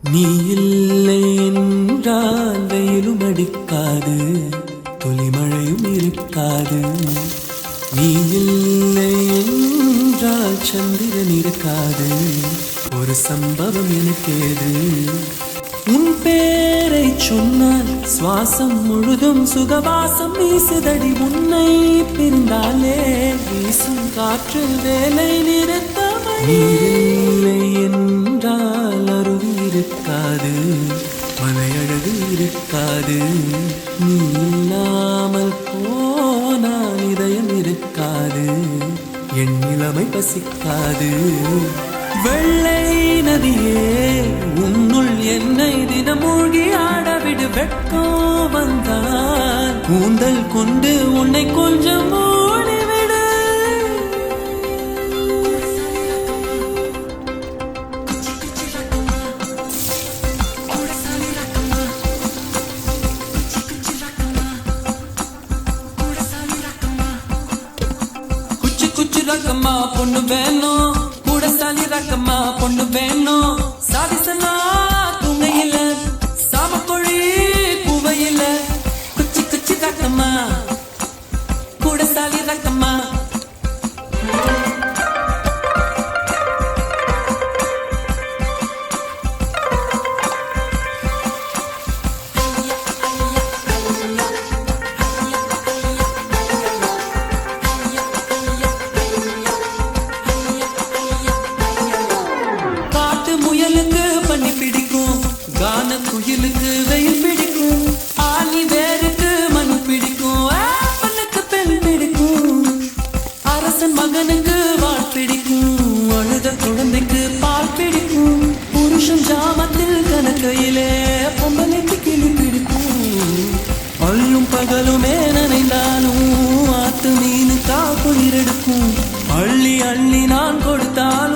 நீ இல்லை என்றால் வெயிலும் அடிக்காது, துளிமழையும் இருக்காது. நீ இல்லை என்றால் சந்திரன் இருக்காது, ஒரு சம்பவம் எனக்கேது. உன் பேரை சொன்னால் சுவாசம் முழுதும் சுகவாசம் வீசுதடி. உன்னை பிரிந்தாலே வீசும் காற்று வேலை நிறுத்தமை. இல்லை என்றால் அருவி இருக்காது, மலையழகு இருக்காது. நீ இல்லாமல் போனால் இதயம் இருக்காது, என் நிலைமை பசிக்காது. வெள்ளை நதியே உன்னுள் என்னை தினம் மூழ்கி ஆடவிடு. வெட்கம் வந்தால் கூந்தல் கொண்டு உன்னை கொஞ்சம் மூடிவிடு. குச்சி குச்சி ரக்கம்மா பொண்ணு வேணும், கூடசாலி ரக்கம்மா பொண்ணு வேணும். சாதிசனா தூங்கையில சாமக்கொழி கூவையில. குச்சி குச்சி ரக்கம்மா கூடசாலி ரக்கம்மா. பண்ணி பிடிக்கும், கான குயிலுக்கு வெயில் பிடிக்கும். ஆணி வேருக்கு மண் பிடிக்கும், ஆப்பனுக்கு பெண் பிடிக்கும். அரசன் மகனுக்கு வாள் பிடிக்கும், அழுத குழந்தைக்கு பால் பிடிக்கும். புருஷன் ஜாமத்தில் கணக்கையிலே பொம்பளைக்கு கிளி பிடிக்கும். அள்ளும் பகலுமே நனைந்தாலும் ஆத்து மீனு காக்குயிர் எடுக்கும். அள்ளி அள்ளி நான் கொடுத்தால்